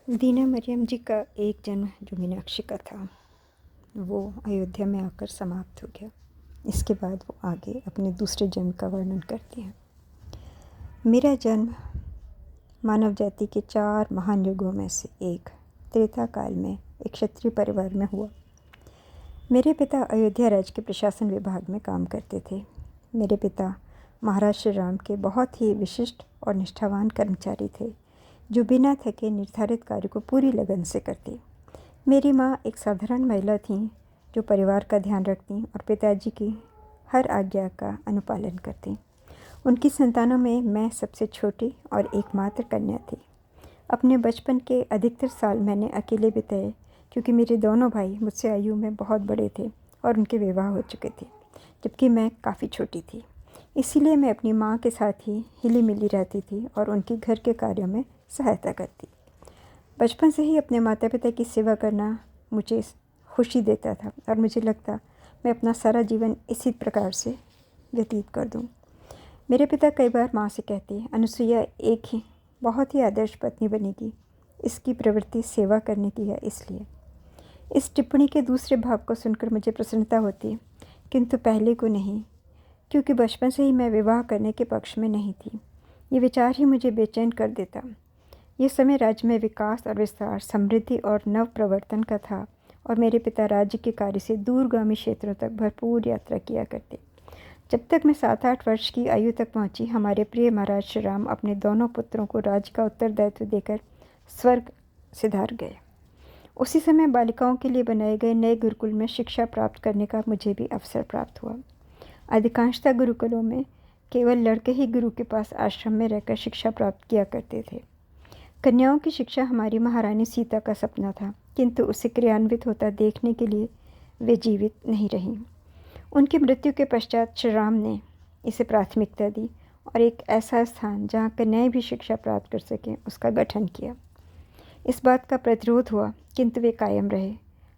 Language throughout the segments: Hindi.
दीना मरियम जी का एक जन्म जो मीनाक्षी का था वो अयोध्या में आकर समाप्त हो गया। इसके बाद वो आगे अपने दूसरे जन्म का वर्णन करती हैं। मेरा जन्म मानव जाति के 4 महान युगों में से एक त्रेता काल में एक क्षत्रिय परिवार में हुआ। मेरे पिता अयोध्या राज्य के प्रशासन विभाग में काम करते थे। मेरे पिता महाराज श्री राम के बहुत ही विशिष्ट और निष्ठावान कर्मचारी थे जो बिना थके निर्धारित कार्य को पूरी लगन से करती। मेरी माँ एक साधारण महिला थीं जो परिवार का ध्यान रखती और पिताजी की हर आज्ञा का अनुपालन करती। उनकी संतानों में मैं सबसे छोटी और एकमात्र कन्या थी। अपने बचपन के अधिकतर साल मैंने अकेले बिताए क्योंकि मेरे दोनों भाई मुझसे आयु में बहुत बड़े थे और उनके विवाह हो चुके थे, जबकि मैं काफ़ी छोटी थी। इसीलिए मैं अपनी माँ के साथ ही हिली मिली रहती थी और उनके घर के कार्यों में सहायता करती। बचपन से ही अपने माता पिता की सेवा करना मुझे खुशी देता था और मुझे लगता मैं अपना सारा जीवन इसी प्रकार से व्यतीत कर दूं। मेरे पिता कई बार माँ से कहते, अनुसुईया एक ही बहुत ही आदर्श पत्नी बनेगी, इसकी प्रवृत्ति सेवा करने की है। इसलिए इस टिप्पणी के दूसरे भाग को सुनकर मुझे प्रसन्नता होती, किंतु पहले को नहीं, क्योंकि बचपन से ही मैं विवाह करने के पक्ष में नहीं थी। ये विचार ही मुझे बेचैन कर देता। ये समय राज्य में विकास और विस्तार, समृद्धि और नव प्रवर्तन का था और मेरे पिता राज्य के कार्य से दूरगामी क्षेत्रों तक भरपूर यात्रा किया करते। जब तक मैं 7-8 वर्ष की आयु तक पहुंची, हमारे प्रिय महाराज श्री राम अपने दोनों पुत्रों को राज्य का उत्तरदायित्व देकर स्वर्ग सिधार गए। उसी समय बालिकाओं के लिए बनाए गए नए गुरुकुल में शिक्षा प्राप्त करने का मुझे भी अवसर प्राप्त हुआ। अधिकांशतः गुरुकुलों में केवल लड़के ही गुरु के पास आश्रम में रहकर शिक्षा प्राप्त किया करते थे। कन्याओं की शिक्षा हमारी महारानी सीता का सपना था, किंतु उसे क्रियान्वित होता देखने के लिए वे जीवित नहीं रहीं। उनकी मृत्यु के पश्चात श्री राम ने इसे प्राथमिकता दी और एक ऐसा स्थान जहाँ कन्याएं भी शिक्षा प्राप्त कर सकें उसका गठन किया। इस बात का प्रतिरोध हुआ, किंतु वे कायम रहे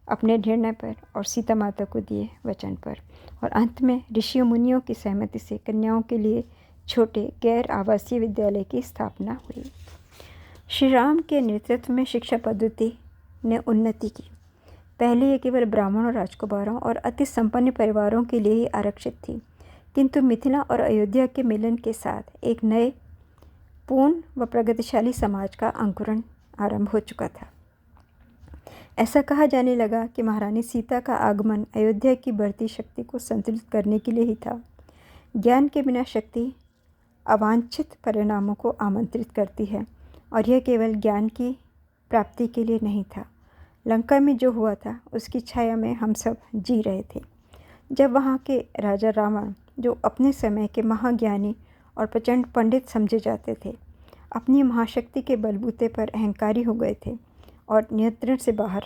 अपने निर्णय पर और सीता माता को दिए वचन पर, और अंत में ऋषियों मुनियों की सहमति से कन्याओं के लिए छोटे गैर आवासीय विद्यालय की स्थापना हुई। श्री राम के नेतृत्व में शिक्षा पद्धति ने उन्नति की। पहले ये केवल ब्राह्मणों, राजकुमारों और अति संपन्न परिवारों के लिए ही आरक्षित थी, किंतु मिथिला और अयोध्या के मिलन के साथ एक नए पूर्ण व प्रगतिशाली समाज का अंकुरण आरंभ हो चुका था। ऐसा कहा जाने लगा कि महारानी सीता का आगमन अयोध्या की बढ़ती शक्ति को संतुलित करने के लिए ही था। ज्ञान के बिना शक्ति अवांछित परिणामों को आमंत्रित करती है, और यह केवल ज्ञान की प्राप्ति के लिए नहीं था। लंका में जो हुआ था उसकी छाया में हम सब जी रहे थे, जब वहाँ के राजा रावण, जो अपने समय के महाज्ञानी और प्रचंड पंडित समझे जाते थे, अपनी महाशक्ति के बलबूते पर अहंकारी हो गए थे और नियंत्रण से बाहर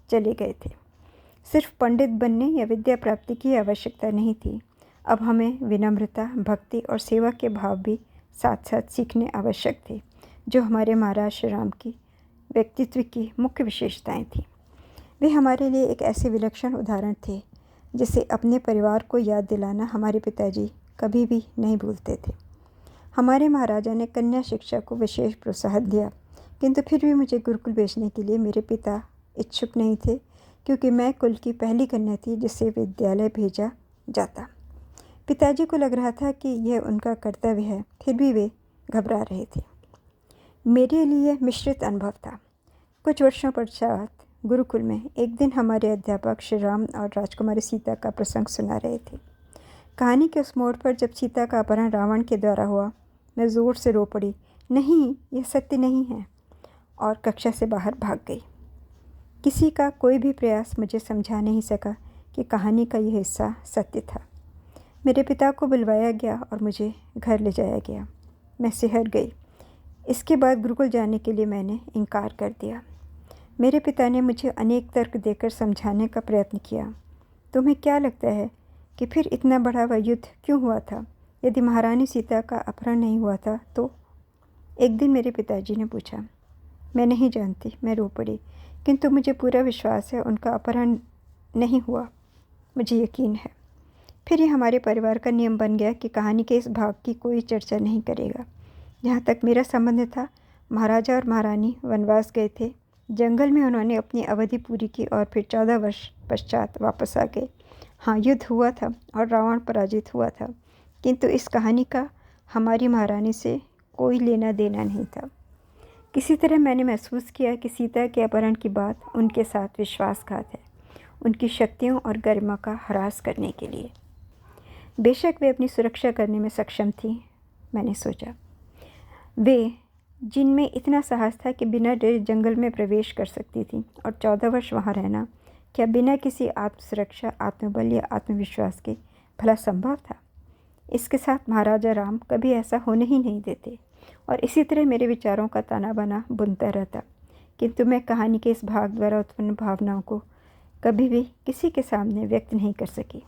चले गए थे। सिर्फ पंडित बनने या विद्या प्राप्ति की आवश्यकता नहीं थी, अब हमें विनम्रता, भक्ति और सेवा के भाव भी साथ साथ सीखने आवश्यक थे, जो हमारे महाराज श्री राम की व्यक्तित्व की मुख्य विशेषताएं थीं। वे हमारे लिए एक ऐसे विलक्षण उदाहरण थे जिसे अपने परिवार को याद दिलाना हमारे पिताजी कभी भी नहीं भूलते थे। हमारे महाराजा ने कन्या शिक्षा को विशेष प्रोत्साहन दिया, किंतु फिर भी मुझे गुरुकुल भेजने के लिए मेरे पिता इच्छुक नहीं थे, क्योंकि मैं कुल की पहली कन्या थी जिसे विद्यालय भेजा जाता। पिताजी को लग रहा था कि यह उनका कर्तव्य है, फिर भी वे घबरा रहे थे। मेरे लिए मिश्रित अनुभव था। कुछ वर्षों पश्चात गुरुकुल में एक दिन हमारे अध्यापक श्री राम और राजकुमारी सीता का प्रसंग सुना रहे थे। कहानी के उस मोड़ पर जब सीता का अपहरण रावण के द्वारा हुआ, मैं ज़ोर से रो पड़ी, नहीं, यह सत्य नहीं है, और कक्षा से बाहर भाग गई। किसी का कोई भी प्रयास मुझे समझा नहीं सका कि कहानी का यह हिस्सा सत्य था। मेरे पिता को बुलवाया गया और मुझे घर ले जाया गया। मैं सिहर गई। इसके बाद गुरुकुल जाने के लिए मैंने इनकार कर दिया। मेरे पिता ने मुझे अनेक तर्क देकर समझाने का प्रयत्न किया। तुम्हें क्या लगता है कि फिर इतना बड़ा वह युद्ध क्यों हुआ था? यदि महारानी सीता का अपहरण नहीं हुआ था तो? एक दिन मेरे पिताजी ने पूछा। मैं नहीं जानती, मैं रो पड़ी, किंतु मुझे पूरा विश्वास है उनका अपहरण नहीं हुआ, मुझे यकीन है। फिर ये हमारे परिवार का नियम बन गया कि कहानी के इस भाग की कोई चर्चा नहीं करेगा। जहाँ तक मेरा संबंध था, महाराजा और महारानी वनवास गए थे। जंगल में उन्होंने अपनी अवधि पूरी की और फिर 14 वर्ष पश्चात वापस आ गए। हाँ, युद्ध हुआ था और रावण पराजित हुआ था, किंतु इस कहानी का हमारी महारानी से कोई लेना देना नहीं था। किसी तरह मैंने महसूस किया कि सीता के अपहरण की बात उनके साथ विश्वासघात है, उनकी शक्तियों और गरिमा का ह्रास करने के लिए। बेशक वे अपनी सुरक्षा करने में सक्षम थी, मैंने सोचा। वे जिनमें इतना साहस था कि बिना डरे जंगल में प्रवेश कर सकती थी, और 14 वर्ष वहाँ रहना क्या बिना किसी आत्मसुरक्षा, आत्मबल या आत्मविश्वास के भला संभव था? इसके साथ महाराजा राम कभी ऐसा होने ही नहीं देते, और इसी तरह मेरे विचारों का ताना बाना बुनता रहता, किंतु मैं कहानी के इस भाग द्वारा उत्पन्न भावनाओं को कभी भी किसी के सामने व्यक्त नहीं कर सकी।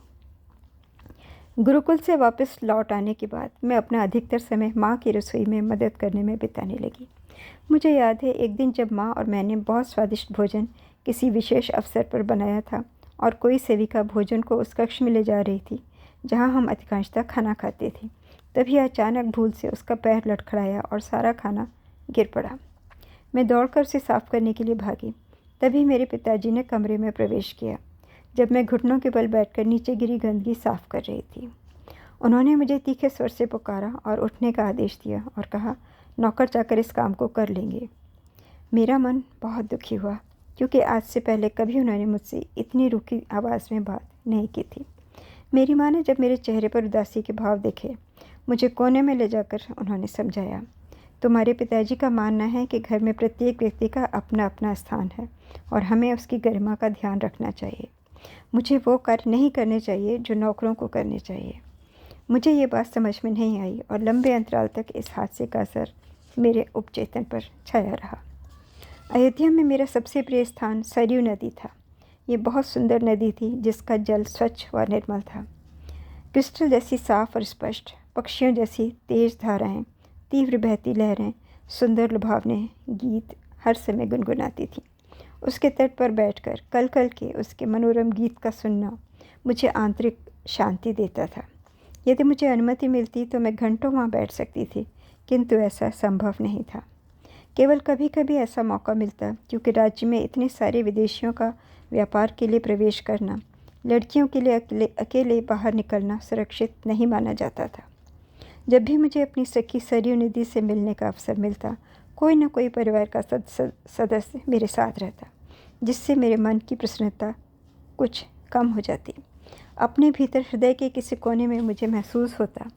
गुरुकुल से वापस लौट आने के बाद मैं अपना अधिकतर समय माँ की रसोई में मदद करने में बिताने लगी। मुझे याद है एक दिन जब माँ और मैंने बहुत स्वादिष्ट भोजन किसी विशेष अवसर पर बनाया था, और कोई सेविका भोजन को उस कक्ष में ले जा रही थी जहाँ हम अधिकांशतः खाना खाते थे। तभी अचानक भूल से उसका पैर लड़खड़ाया और सारा खाना गिर पड़ा। मैं दौड़कर उसे साफ करने के लिए भागी। तभी मेरे पिताजी ने कमरे में प्रवेश किया, जब मैं घुटनों के बल बैठकर नीचे गिरी गंदगी साफ कर रही थी। उन्होंने मुझे तीखे स्वर से पुकारा और उठने का आदेश दिया और कहा, नौकर चाकर इस काम को कर लेंगे। मेरा मन बहुत दुखी हुआ, क्योंकि आज से पहले कभी उन्होंने मुझसे इतनी रूखी आवाज़ में बात नहीं की थी। मेरी माँ ने जब मेरे चेहरे पर उदासी के भाव देखे, मुझे कोने में ले जाकर उन्होंने समझाया, तुम्हारे पिताजी का मानना है कि घर में प्रत्येक व्यक्ति का अपना अपना स्थान है और हमें उसकी गरिमा का ध्यान रखना चाहिए। मुझे वो कार्य नहीं करने चाहिए जो नौकरों को करने चाहिए। मुझे ये बात समझ में नहीं आई और लंबे अंतराल तक इस हादसे का असर मेरे उपचेतन पर छाया रहा। अयोध्या में मेरा सबसे प्रिय स्थान सरयू नदी था। ये बहुत सुंदर नदी थी जिसका जल स्वच्छ व निर्मल था। क्रिस्टल जैसी साफ और स्पष्ट, पक्षियों जैसी तेज धाराएं, तीव्र बहती लहरें, सुंदर लुभावने गीत हर समय गुनगुनाती थीं। उसके तट पर बैठकर कल कल के उसके मनोरम गीत का सुनना मुझे आंतरिक शांति देता था। यदि मुझे अनुमति मिलती तो मैं घंटों वहाँ बैठ सकती थी, किंतु ऐसा संभव नहीं था। केवल कभी कभी ऐसा मौका मिलता, क्योंकि राज्य में इतने सारे विदेशियों का व्यापार के लिए प्रवेश करना, लड़कियों के लिए अकेले बाहर निकलना सुरक्षित नहीं माना जाता था। जब भी मुझे अपनी सखी सरयू नदी से मिलने का अवसर मिलता, कोई न कोई परिवार का सदस्य मेरे साथ रहता, जिससे मेरे मन की प्रसन्नता कुछ कम हो जाती। अपने भीतर हृदय के किसी कोने में मुझे महसूस होता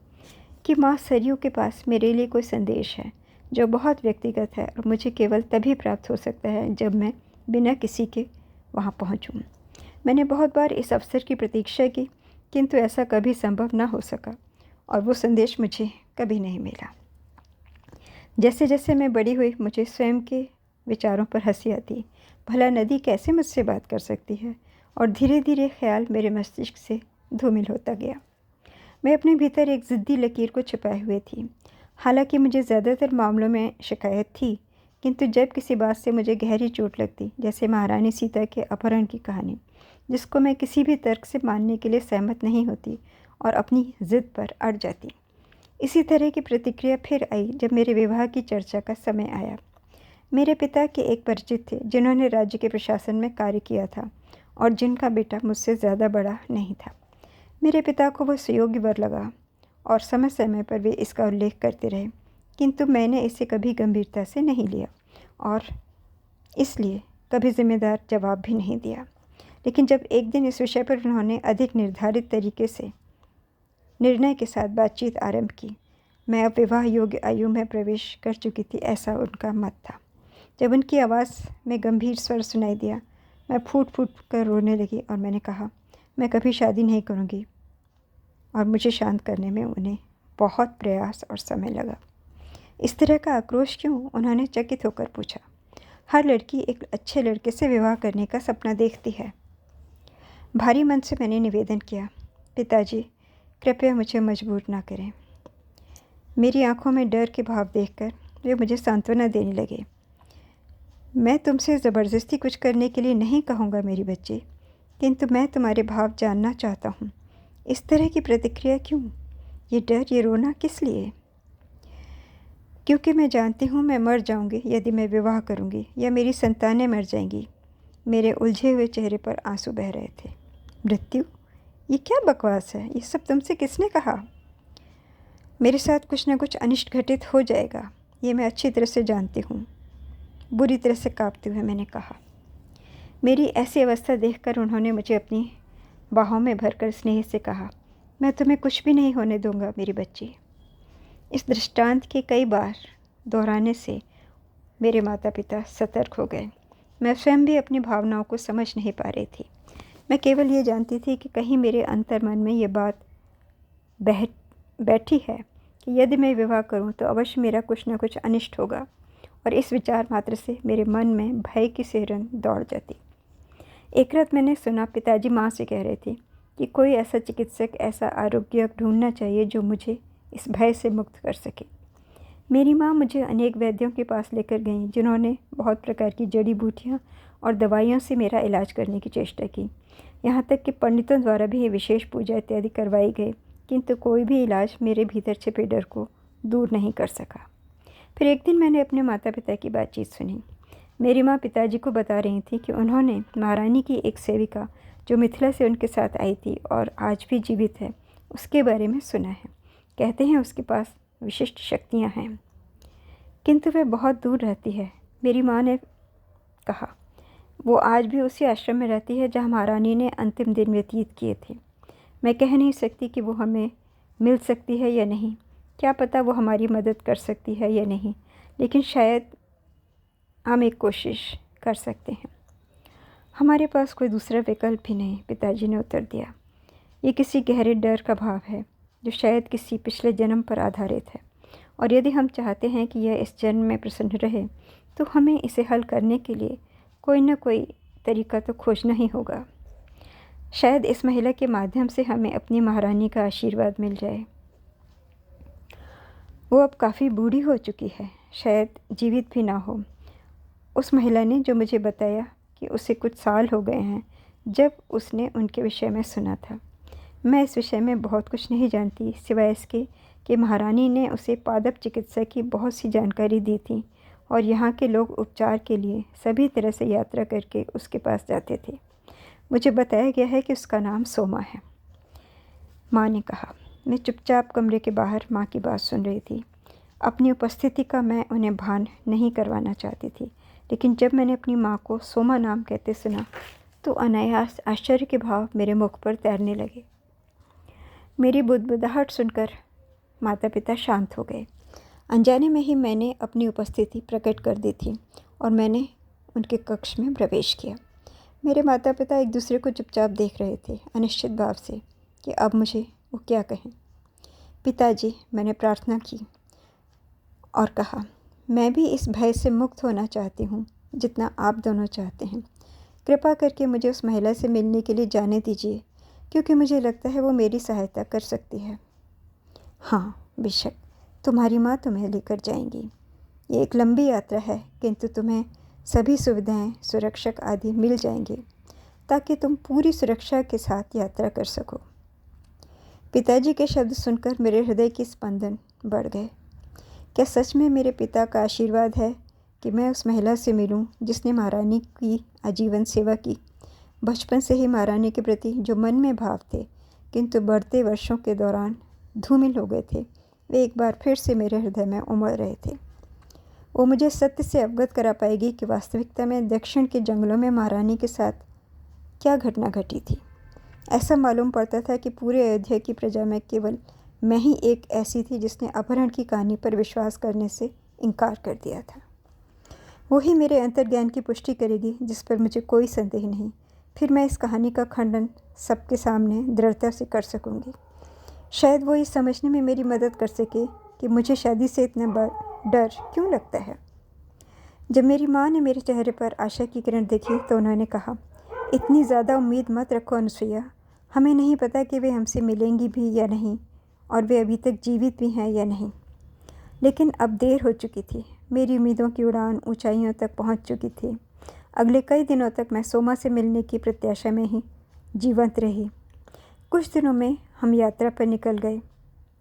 कि माँ सरयू के पास मेरे लिए कोई संदेश है जो बहुत व्यक्तिगत है और मुझे केवल तभी प्राप्त हो सकता है जब मैं बिना किसी के वहाँ पहुँचूँ। मैंने बहुत बार इस अवसर की प्रतीक्षा की, किंतु ऐसा कभी संभव न हो सका और वो संदेश मुझे कभी नहीं मिला। जैसे जैसे मैं बड़ी हुई, मुझे स्वयं के विचारों पर हंसी आती। भला नदी कैसे मुझसे बात कर सकती है? और धीरे धीरे ख्याल मेरे मस्तिष्क से धूमिल होता गया। मैं अपने भीतर एक ज़िद्दी लकीर को छिपाए हुए थी। हालांकि मुझे ज़्यादातर मामलों में शिकायत थी, किंतु जब किसी बात से मुझे गहरी चोट लगती, जैसे महारानी सीता के अपहरण की कहानी, जिसको मैं किसी भी तर्क से मानने के लिए सहमत नहीं होती और अपनी ज़िद पर अड़ जाती। इसी तरह की प्रतिक्रिया फिर आई जब मेरे विवाह की चर्चा का समय आया। मेरे पिता के एक परिचित थे जिन्होंने राज्य के प्रशासन में कार्य किया था और जिनका बेटा मुझसे ज़्यादा बड़ा नहीं था। मेरे पिता को वह सुयोग्य वर लगा और समय समय पर वे इसका उल्लेख करते रहे, किंतु मैंने इसे कभी गंभीरता से नहीं लिया और इसलिए कभी जिम्मेदार जवाब भी नहीं दिया। लेकिन जब एक दिन इस विषय पर उन्होंने अधिक निर्धारित तरीके से निर्णय के साथ बातचीत आरंभ की, मैं अब विवाह योग्य आयु में प्रवेश कर चुकी थी, ऐसा उनका मत था। जब उनकी आवाज़ में गंभीर स्वर सुनाई दिया, मैं फूट फूट कर रोने लगी और मैंने कहा, मैं कभी शादी नहीं करूँगी। और मुझे शांत करने में उन्हें बहुत प्रयास और समय लगा। इस तरह का आक्रोश क्यों? उन्होंने चकित होकर पूछा। हर लड़की एक अच्छे लड़के से विवाह करने का सपना देखती है। भारी मन से मैंने निवेदन किया, पिताजी कृपया मुझे मजबूर ना करें। मेरी आंखों में डर के भाव देखकर वे मुझे सांत्वना देने लगे। मैं तुमसे ज़बरदस्ती कुछ करने के लिए नहीं कहूँगा मेरी बच्ची, किंतु मैं तुम्हारे भाव जानना चाहता हूँ। इस तरह की प्रतिक्रिया क्यों? ये डर, ये रोना किस लिए? क्योंकि मैं जानती हूँ मैं मर जाऊँगी यदि मैं विवाह करूँगी, या मेरी संतानें मर जाएंगी। मेरे उलझे हुए चेहरे पर आंसू बह रहे थे। मृत्यु? ये क्या बकवास है? ये सब तुमसे किसने कहा? मेरे साथ कुछ न कुछ अनिष्ट घटित हो जाएगा, ये मैं अच्छी तरह से जानती हूँ, बुरी तरह से काँपते हुए मैंने कहा। मेरी ऐसी अवस्था देखकर उन्होंने मुझे अपनी बाहों में भरकर स्नेह से कहा, मैं तुम्हें कुछ भी नहीं होने दूंगा मेरी बच्ची। इस दृष्टांत के कई बार दोहराने से मेरे माता पिता सतर्क हो गए। मैं स्वयं भी अपनी भावनाओं को समझ नहीं पा रही थी। मैं केवल ये जानती थी कि कहीं मेरे अंतर्मन में ये बात बैठी है कि यदि मैं विवाह करूं तो अवश्य मेरा कुछ न कुछ अनिष्ट होगा, और इस विचार मात्र से मेरे मन में भय की सिहरन दौड़ जाती। एक रात मैंने सुना पिताजी माँ से कह रहे थे कि कोई ऐसा चिकित्सक, ऐसा आरोग्य ढूंढना चाहिए जो मुझे इस भय से मुक्त कर सके। मेरी माँ मुझे अनेक वैद्यों के पास लेकर गईं, जिन्होंने बहुत प्रकार की जड़ी बूटियाँ और दवाइयों से मेरा इलाज करने की चेष्टा की। यहाँ तक कि पंडितों द्वारा भी ये विशेष पूजा इत्यादि करवाई गई, किंतु कोई भी इलाज मेरे भीतर छिपे डर को दूर नहीं कर सका। फिर एक दिन मैंने अपने माता पिता की बातचीत सुनी। मेरी माँ पिताजी को बता रही थी कि उन्होंने महारानी की एक सेविका जो मिथिला से उनके साथ आई थी और आज भी जीवित है, उसके बारे में सुना है। कहते हैं उसके पास विशिष्ट शक्तियाँ हैं, किंतु वह बहुत दूर रहती है। मेरी माँ ने कहा, वो आज भी उसी आश्रम में रहती है जहाँ महारानी ने अंतिम दिन व्यतीत किए थे। मैं कह नहीं सकती कि वो हमें मिल सकती है या नहीं, क्या पता वो हमारी मदद कर सकती है या नहीं, लेकिन शायद हम एक कोशिश कर सकते हैं। हमारे पास कोई दूसरा विकल्प ही नहीं, पिताजी ने उत्तर दिया। ये किसी गहरे डर का भाव है जो शायद किसी पिछले जन्म पर आधारित है, और यदि हम चाहते हैं कि यह इस जन्म में प्रसन्न रहे तो हमें इसे हल करने के लिए कोई न कोई तरीका तो खोजना ही होगा। शायद इस महिला के माध्यम से हमें अपनी महारानी का आशीर्वाद मिल जाए। वो अब काफ़ी बूढ़ी हो चुकी है, शायद जीवित भी ना हो। उस महिला ने जो मुझे बताया कि उसे कुछ साल हो गए हैं जब उसने उनके विषय में सुना था। मैं इस विषय में बहुत कुछ नहीं जानती, सिवाय इसके कि महारानी ने उसे पादप चिकित्सा की बहुत सी जानकारी दी थी, और यहाँ के लोग उपचार के लिए सभी तरह से यात्रा करके उसके पास जाते थे। मुझे बताया गया है कि उसका नाम सोमा है, माँ ने कहा। मैं चुपचाप कमरे के बाहर माँ की बात सुन रही थी। अपनी उपस्थिति का मैं उन्हें भान नहीं करवाना चाहती थी, लेकिन जब मैंने अपनी माँ को सोमा नाम कहते सुना तो अनायास आश्चर्य के भाव मेरे मुख पर तैरने लगे। मेरी बुदबुदाहट सुनकर माता पिता शांत हो गए। अनजाने में ही मैंने अपनी उपस्थिति प्रकट कर दी थी और मैंने उनके कक्ष में प्रवेश किया। मेरे माता पिता एक दूसरे को चुपचाप देख रहे थे, अनिश्चित भाव से कि अब मुझे वो क्या कहें। पिताजी, मैंने प्रार्थना की और कहा, मैं भी इस भय से मुक्त होना चाहती हूँ जितना आप दोनों चाहते हैं। कृपा करके मुझे उस महिला से मिलने के लिए जाने दीजिए, क्योंकि मुझे लगता है वो मेरी सहायता कर सकती है। हाँ, बेशक, तुम्हारी माँ तुम्हें लेकर जाएंगी। ये एक लंबी यात्रा है, किंतु तुम्हें सभी सुविधाएं, सुरक्षक आदि मिल जाएंगे ताकि तुम पूरी सुरक्षा के साथ यात्रा कर सको। पिताजी के शब्द सुनकर मेरे हृदय की स्पंदन बढ़ गए। क्या सच में मेरे पिता का आशीर्वाद है कि मैं उस महिला से मिलूं जिसने महारानी की आजीवन सेवा की? बचपन से ही महारानी के प्रति जो मन में भाव थे, किंतु बढ़ते वर्षों के दौरान धूमिल हो गए थे, वे एक बार फिर से मेरे हृदय में उमड़ रहे थे। वो मुझे सत्य से अवगत करा पाएगी कि वास्तविकता में दक्षिण के जंगलों में महारानी के साथ क्या घटना घटी थी। ऐसा मालूम पड़ता था कि पूरे अयोध्या की प्रजा में केवल मैं ही एक ऐसी थी जिसने अपहरण की कहानी पर विश्वास करने से इनकार कर दिया था। वही मेरे अंतर्ज्ञान की पुष्टि करेगी जिस पर मुझे कोई संदेह नहीं। फिर मैं इस कहानी का खंडन सबके सामने दृढ़ता से कर सकूंगी। शायद वो ये समझने में मेरी मदद कर सके कि मुझे शादी से इतना डर क्यों लगता है। जब मेरी माँ ने मेरे चेहरे पर आशा की किरण देखी तो उन्होंने कहा, इतनी ज़्यादा उम्मीद मत रखो अनुसुईया, हमें नहीं पता कि वे हमसे मिलेंगी भी या नहीं, और वे अभी तक जीवित भी हैं या नहीं। लेकिन अब देर हो चुकी थी। मेरी उम्मीदों की उड़ान ऊंचाइयों तक पहुंच चुकी थी। अगले कई दिनों तक मैं सोमा से मिलने की प्रत्याशा में ही जीवंत रही। कुछ दिनों में हम यात्रा पर निकल गए,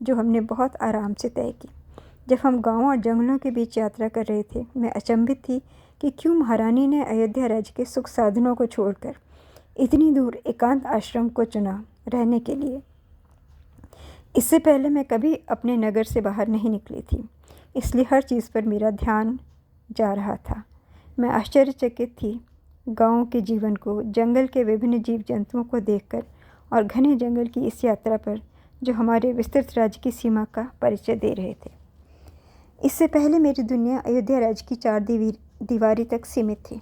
जो हमने बहुत आराम से तय की। जब हम गाँव और जंगलों के बीच यात्रा कर रहे थे, मैं अचंभित थी कि क्यों महारानी ने अयोध्या राज्य के सुख साधनों को छोड़कर इतनी दूर एकांत आश्रम को चुना रहने के लिए। इससे पहले मैं कभी अपने नगर से बाहर नहीं निकली थी, इसलिए हर चीज़ पर मेरा ध्यान जा रहा था। मैं आश्चर्यचकित थी गाँव के जीवन को, जंगल के विभिन्न जीव जंतुओं को देखकर और घने जंगल की इस यात्रा पर जो हमारे विस्तृत राज्य की सीमा का परिचय दे रहे थे। इससे पहले मेरी दुनिया अयोध्या राज्य की चार दीवारी तक सीमित थी,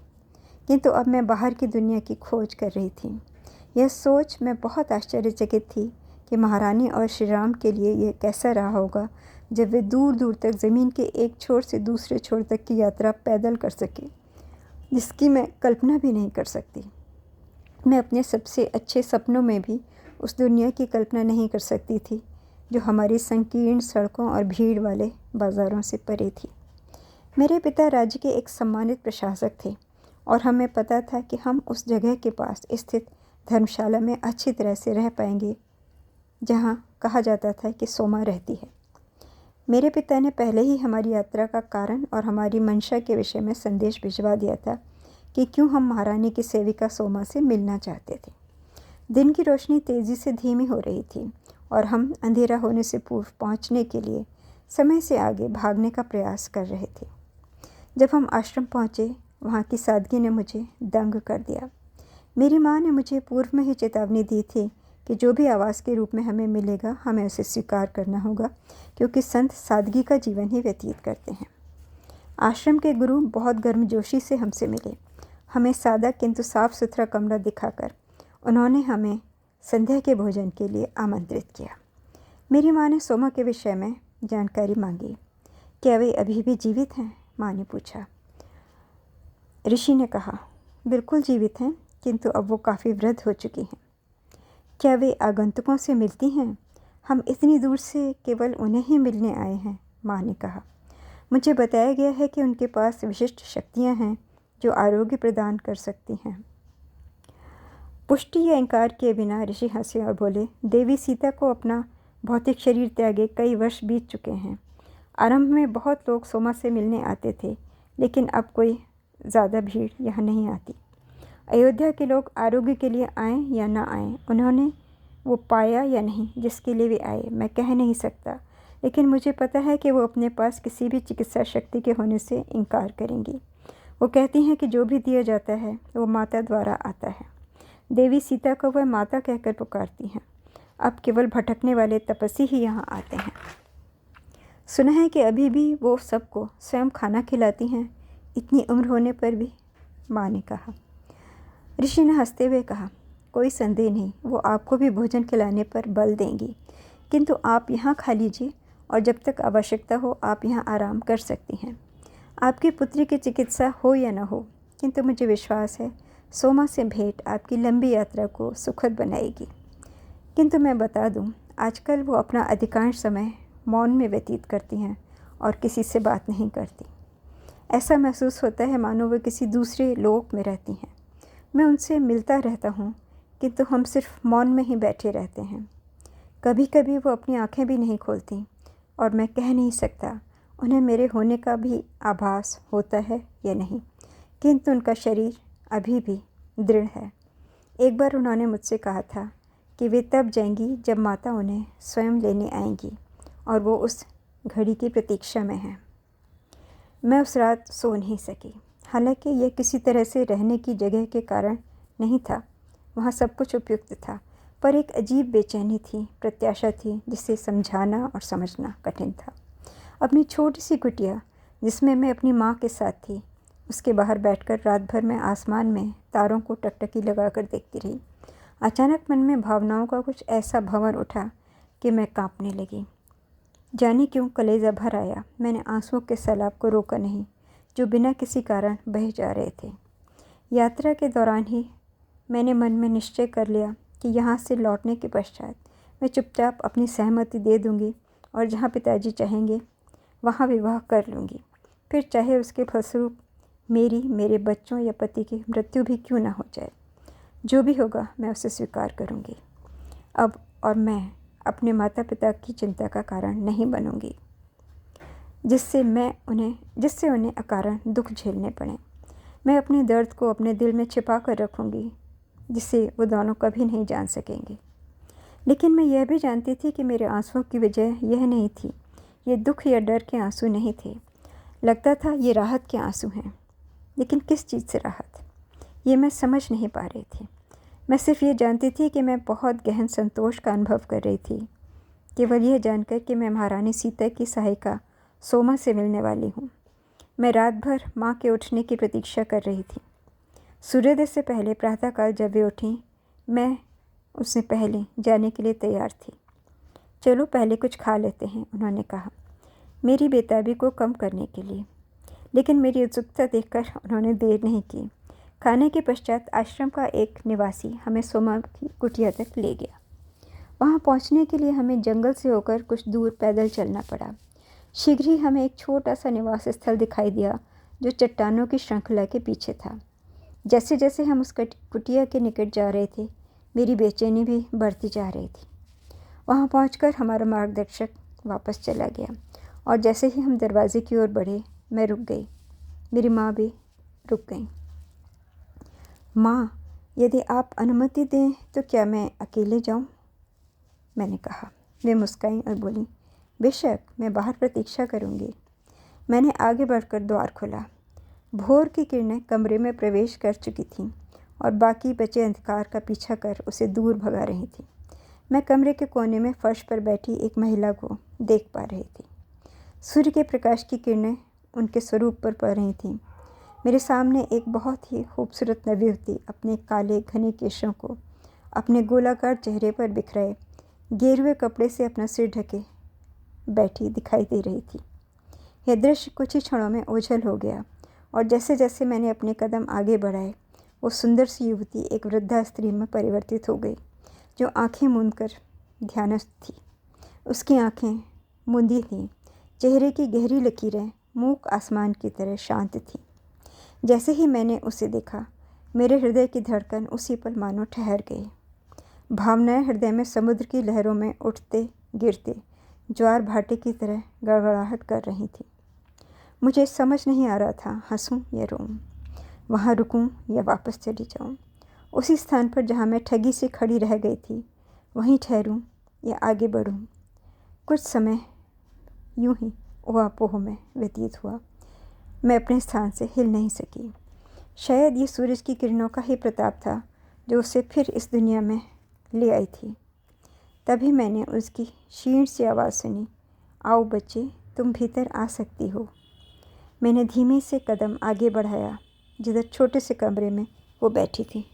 किंतु अब मैं बाहर की दुनिया की खोज कर रही थी। यह सोच मैं बहुत आश्चर्यचकित थी कि महारानी और श्री राम के लिए यह कैसा रहा होगा जब वे दूर दूर तक ज़मीन के एक छोर से दूसरे छोर तक की यात्रा पैदल कर सके, जिसकी मैं कल्पना भी नहीं कर सकती। मैं अपने सबसे अच्छे सपनों में भी उस दुनिया की कल्पना नहीं कर सकती थी जो हमारी संकीर्ण सड़कों और भीड़ वाले बाज़ारों से परे थी। मेरे पिता राज्य के एक सम्मानित प्रशासक थे और हमें पता था कि हम उस जगह के पास स्थित धर्मशाला में अच्छी तरह से रह पाएंगे जहाँ कहा जाता था कि सोमा रहती है। मेरे पिता ने पहले ही हमारी यात्रा का कारण और हमारी मंशा के विषय में संदेश भिजवा दिया था कि क्यों हम महारानी की सेविका सोमा से मिलना चाहते थे। दिन की रोशनी तेज़ी से धीमी हो रही थी और हम अंधेरा होने से पूर्व पहुंचने के लिए समय से आगे भागने का प्रयास कर रहे थे। जब हम आश्रम पहुंचे, वहाँ की सादगी ने मुझे दंग कर दिया। मेरी माँ ने मुझे पूर्व में ही चेतावनी दी थी कि जो भी आवास के रूप में हमें मिलेगा, हमें उसे स्वीकार करना होगा, क्योंकि संत सादगी का जीवन ही व्यतीत करते हैं। आश्रम के गुरु बहुत गर्मजोशी से हमसे मिले। हमें सादा किंतु साफ सुथरा कमरा दिखाकर उन्होंने हमें संध्या के भोजन के लिए आमंत्रित किया। मेरी माँ ने सोमा के विषय में जानकारी मांगी। क्या वे अभी भी जीवित हैं? माँ ने पूछा। ऋषि ने कहा, बिल्कुल जीवित हैं, किंतु अब वो काफ़ी वृद्ध हो चुकी हैं। क्या वे आगंतुकों से मिलती हैं? हम इतनी दूर से केवल उन्हें ही मिलने आए हैं, माँ ने कहा। मुझे बताया गया है कि उनके पास विशिष्ट शक्तियाँ हैं जो आरोग्य प्रदान कर सकती हैं। पुष्टि या इनकार किए बिना ऋषि हंसे और बोले, देवी सीता को अपना भौतिक शरीर त्यागे कई वर्ष बीत चुके हैं। आरंभ में बहुत लोग सोमा से मिलने आते थे, लेकिन अब कोई ज़्यादा भीड़ यहाँ नहीं आती। अयोध्या के लोग आरोग्य के लिए आएँ या ना आएँ, उन्होंने वो पाया या नहीं जिसके लिए वे आए, मैं कह नहीं सकता, लेकिन मुझे पता है कि वो अपने पास किसी भी चिकित्सा शक्ति के होने से इनकार करेंगी। वो कहती हैं कि जो भी दिया जाता है वो माता द्वारा आता है। देवी सीता को वह माता कहकर पुकारती हैं। अब केवल भटकने वाले तपस्वी ही यहाँ आते हैं। सुना है कि अभी भी वो सबको स्वयं खाना खिलाती हैं, इतनी उम्र होने पर भी, माँ ने कहा। ऋषि ने हंसते हुए कहा, कोई संदेह नहीं, वो आपको भी भोजन खिलाने पर बल देंगी, किंतु आप यहाँ खा लीजिए और जब तक आवश्यकता हो आप यहाँ आराम कर सकती हैं। आपकी पुत्री की चिकित्सा हो या न हो, किंतु मुझे विश्वास है सोमा से भेंट आपकी लंबी यात्रा को सुखद बनाएगी। किंतु मैं बता दूँ, आजकल वो अपना अधिकांश समय मौन में व्यतीत करती हैं और किसी से बात नहीं करती। ऐसा महसूस होता है मानो वो किसी दूसरे लोक में रहती हैं। मैं उनसे मिलता रहता हूँ, किंतु हम सिर्फ मौन में ही बैठे रहते हैं। कभी कभी वो अपनी आंखें भी नहीं खोलती और मैं कह नहीं सकता उन्हें मेरे होने का भी आभास होता है या नहीं, किंतु उनका शरीर अभी भी दृढ़ है। एक बार उन्होंने मुझसे कहा था कि वे तब जाएंगी जब माता उन्हें स्वयं लेने आएंगी और वो उस घड़ी की प्रतीक्षा में हैं। मैं उस रात सो नहीं सकी। हालांकि यह किसी तरह से रहने की जगह के कारण नहीं था, वहाँ सब कुछ उपयुक्त था, पर एक अजीब बेचैनी थी, प्रत्याशा थी जिसे समझाना और समझना कठिन था। अपनी छोटी सी कुटिया जिसमें मैं अपनी माँ के साथ थी, उसके बाहर बैठकर रात भर मैं आसमान में तारों को टकटकी लगाकर देखती रही। अचानक मन में भावनाओं का कुछ ऐसा भंवर उठा कि मैं कांपने लगी। जाने क्यों कलेजा भर आया। मैंने आंसुओं के सैलाब को रोका नहीं जो बिना किसी कारण बह जा रहे थे। यात्रा के दौरान ही मैंने मन में निश्चय कर लिया कि यहाँ से लौटने के पश्चात मैं चुपचाप अपनी सहमति दे दूँगी और जहाँ पिताजी चाहेंगे वहाँ विवाह कर लूँगी। फिर चाहे उसके फलस्वरूप मेरी, मेरे बच्चों या पति की मृत्यु भी क्यों ना हो जाए, जो भी होगा मैं उसे स्वीकार करूँगी अब, और मैं अपने माता पिता की चिंता का कारण नहीं बनूँगी। जिससे उन्हें अकारण दुख झेलने पड़े। मैं अपने दर्द को अपने दिल में छिपा कर रखूँगी, जिसे वो दोनों कभी नहीं जान सकेंगे। लेकिन मैं यह भी जानती थी कि मेरे आंसुओं की वजह यह नहीं थी। ये दुख या डर के आंसू नहीं थे। लगता था ये राहत के आंसू हैं, लेकिन किस चीज़ से राहत, ये मैं समझ नहीं पा रही थी। मैं सिर्फ ये जानती थी कि मैं बहुत गहन संतोष का अनुभव कर रही थी, केवल यह जानकर कि मैं महारानी सीता की सहायिका सोमा से मिलने वाली हूँ। मैं रात भर माँ के उठने की प्रतीक्षा कर रही थी। सूर्योदय से पहले प्रातःकाल जब वे उठी, मैं उससे पहले जाने के लिए तैयार थी। चलो पहले कुछ खा लेते हैं, उन्होंने कहा, मेरी बेताबी को कम करने के लिए। लेकिन मेरी उत्सुकता देखकर उन्होंने देर नहीं की। खाने के पश्चात आश्रम का एक निवासी हमें सोमा की कुटिया तक ले गया। वहाँ पहुँचने के लिए हमें जंगल से होकर कुछ दूर पैदल चलना पड़ा। शीघ्र ही हमें एक छोटा सा निवास स्थल दिखाई दिया, जो चट्टानों की श्रृंखला के पीछे था। जैसे जैसे हम उस कुटिया के निकट जा रहे थे, मेरी बेचैनी भी बढ़ती जा रही थी। वहाँ पहुंचकर हमारा मार्गदर्शक वापस चला गया, और जैसे ही हम दरवाजे की ओर बढ़े, मैं रुक गई। मेरी माँ भी रुक गई। माँ, यदि आप अनुमति दें तो क्या मैं अकेले जाऊँ? मैंने कहा। वे मुस्काईं और बोली, बेशक, मैं बाहर प्रतीक्षा करूँगी। मैंने आगे बढ़कर द्वार खोला। भोर की किरणें कमरे में प्रवेश कर चुकी थीं और बाकी बचे अंधकार का पीछा कर उसे दूर भगा रही थी। मैं कमरे के कोने में फर्श पर बैठी एक महिला को देख पा रही थी। सूर्य के प्रकाश की किरणें उनके स्वरूप पर पड़ रही थीं। मेरे सामने एक बहुत ही खूबसूरत नवयुवती अपने काले घने केशों को अपने गोलाकार चेहरे पर बिखराए गेरुए कपड़े से अपना सिर ढके बैठी दिखाई दे रही थी। यह दृश्य कुछ ही क्षणों में ओझल हो गया, और जैसे जैसे मैंने अपने कदम आगे बढ़ाए, वो सुंदर सी युवती एक वृद्धा स्त्री में परिवर्तित हो गई, जो आंखें मूंदकर ध्यानस्थ थी। उसकी आंखें मूंदी थीं, चेहरे की गहरी लकीरें मूक आसमान की तरह शांत थीं। जैसे ही मैंने उसे देखा, मेरे हृदय की धड़कन उसी पल मानो ठहर गई। भावनाएं हृदय में समुद्र की लहरों में उठते गिरते ज्वार भाटे की तरह गड़गड़ाहट कर रही थी। मुझे समझ नहीं आ रहा था, हंसूं या रोऊं, वहाँ रुकूं या वापस चली जाऊं। उसी स्थान पर जहाँ मैं ठगी से खड़ी रह गई थी, वहीं ठहरूं या आगे बढ़ूं। कुछ समय यूं ही ऊहापोह में व्यतीत हुआ। मैं अपने स्थान से हिल नहीं सकी। शायद ये सूरज की किरणों का ही प्रताप था जो उसे फिर इस दुनिया में ले आई थी। तभी मैंने उसकी क्षीण सी आवाज़ सुनी, आओ बच्चे, तुम भीतर आ सकती हो। मैंने धीमे से कदम आगे बढ़ाया जिधर छोटे से कमरे में वो बैठी थी।